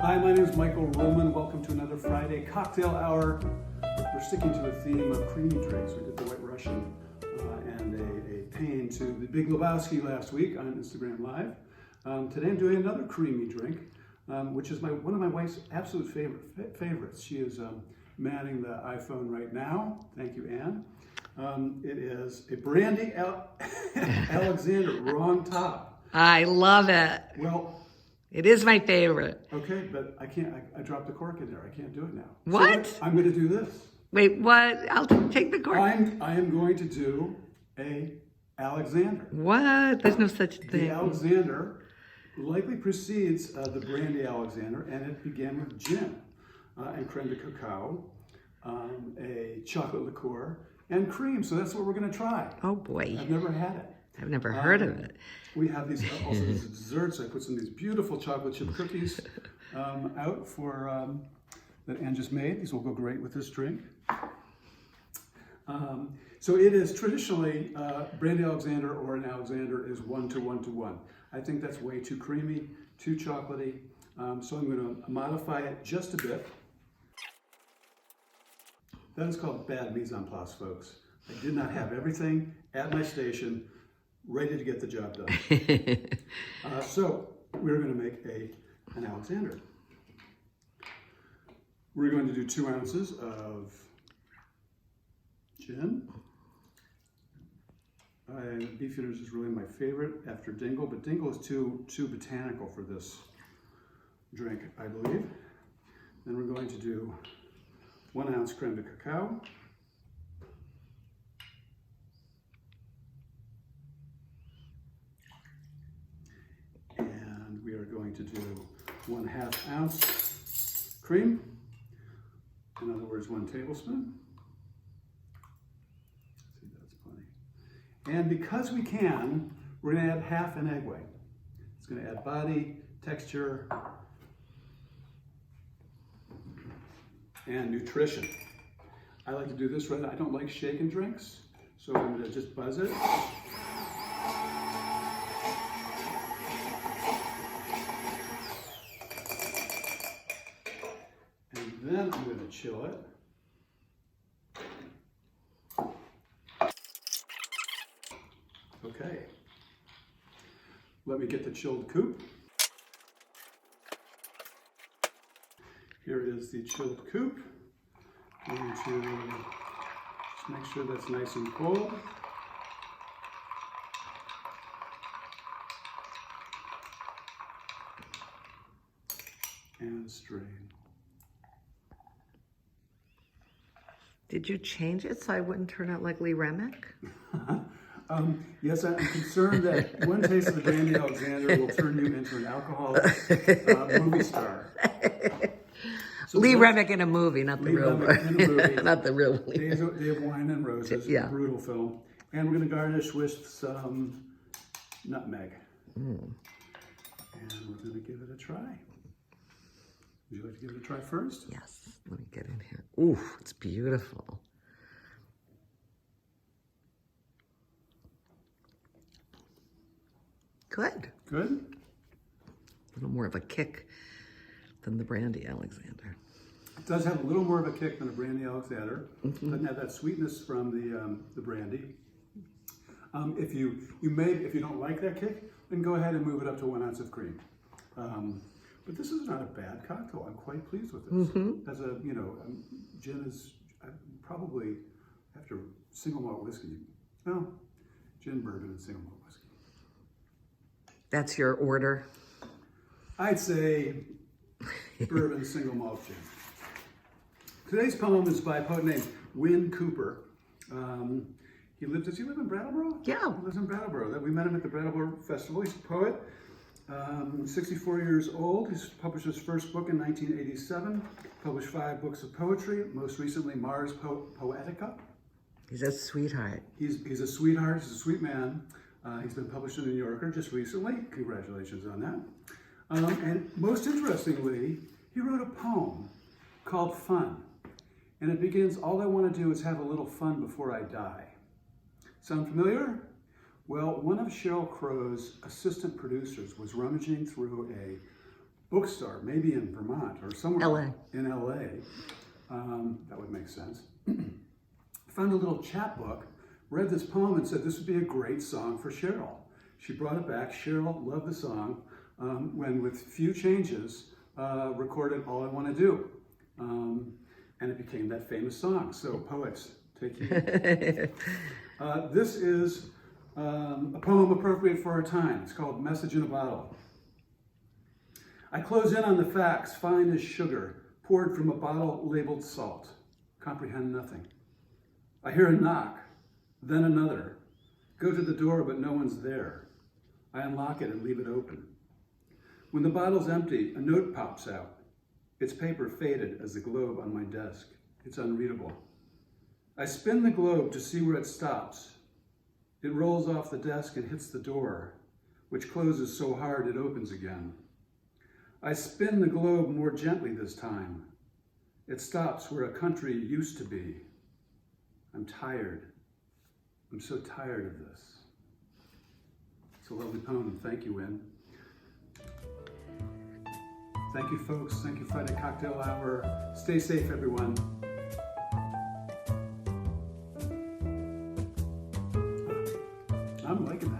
Hi, my name is Michael Roman. Welcome to another Friday cocktail hour. We're sticking to the theme of creamy drinks. We did the White Russian and a pain to the Big Lebowski last week on Instagram Live. Today I'm doing another creamy drink, which is one of my wife's absolute favorites. She is manning the iPhone right now. Thank you, Anne. It is a Brandy Alexander, wrong top. I love it. Well, it is my favorite. okay, but I can't, I dropped the cork in there. I can't do it now. What? So I'm going to do this. Wait, what? I'll take the cork. I am going to do a Alexander. What? There's no such The thing. Alexander likely precedes the Brandy Alexander, and it began with gin and creme de cacao, a chocolate liqueur, and cream. So that's what we're going to try. Oh boy. I've never had it. I've never heard of it. We have these also these desserts. I put some of these beautiful chocolate chip cookies out for that Anne just made. These will go great with this drink. So it is traditionally Brandy Alexander or an Alexander is 1 to 1 to 1. I think that's way too creamy, too chocolatey. So I'm going to modify it just a bit. That is called bad mise en place, folks. I did not have everything at my station ready to get the job done. So we're going to make an Alexander. We're going to do 2 ounces of gin. And Beefeaters is really my favorite after Dingle, but Dingle is too botanical for this drink, I believe. Then we're going to do 1 ounce creme de cacao. And we are going to do 1/2 ounce cream. In other words, 1 tablespoon. See, that's plenty. And because we can, we're going to add half an egg white. It's going to add body, texture, and nutrition. I like to do this right. I don't like shaken drinks, so I'm going to just buzz it. And then I'm going to chill it. Okay. Let me get the chilled coupe. Here is the chilled coupe. I'm going to just make sure that's nice and cold. And strain. Did you change it so I wouldn't turn out like Lee Remick? Yes, I'm concerned that one taste of the Brandy Alexander will turn you into an alcoholic movie star. So Lee Remick in a movie, not the real one. Not the real Lee. Days of Wine and Roses, Yeah. a brutal film. And we're going to garnish with some nutmeg. And we're going to give it a try. Would you like to give it a try first? Yes. Let me get in here. Ooh, it's beautiful. Good. Good? A little more of a kick than the Brandy Alexander. It does have a little more of a kick than a Brandy Alexander. Doesn't have that sweetness from the brandy. If you don't like that kick, then go ahead and move it up to 1 ounce of cream. But this is not a bad cocktail. I'm quite pleased with this. As a gin is probably after single malt whiskey. Well, gin, bourbon, and single malt whiskey. That's your order? I'd say bourbon, single malt gin. Today's poem is by a poet named Win Cooper. Does he live in Brattleboro? Yeah. He lives in Brattleboro. We met him at the Brattleboro Festival. He's a poet, 64 years old. He's published his first book in 1987, published 5 books of poetry, most recently Mars Poetica. He's a sweetheart. He's a sweetheart, he's a sweet man. He's been published in the New Yorker just recently. Congratulations on that. And most interestingly, he wrote a poem called Fun. And it begins, all I want to do is have a little fun before I die. Sound familiar? Well, one of Sheryl Crow's assistant producers was rummaging through a bookstore, maybe in Vermont or somewhere LA. in LA. That would make sense. Found a little chapbook, read this poem and said this would be a great song for Cheryl. She brought it back. Cheryl loved the song, when with few changes, recorded All I Want to Do. And it became that famous song. So poets, take heed. This is a poem appropriate for our time. It's called Message in a Bottle. I close in on the facts, fine as sugar, poured from a bottle labeled salt. Comprehend nothing. I hear a knock, then another. Go to the door, but no one's there. I unlock it and leave it open. When the bottle's empty, a note pops out. Its paper faded as the globe on my desk. It's unreadable. I spin the globe to see where it stops. It rolls off the desk and hits the door, which closes so hard it opens again. I spin the globe more gently this time. It stops where a country used to be. I'm tired. I'm so tired of this. It's a lovely poem. Thank you, Wynn. Thank you, folks. Thank you, Friday Cocktail Hour. Stay safe, everyone. I'm liking that.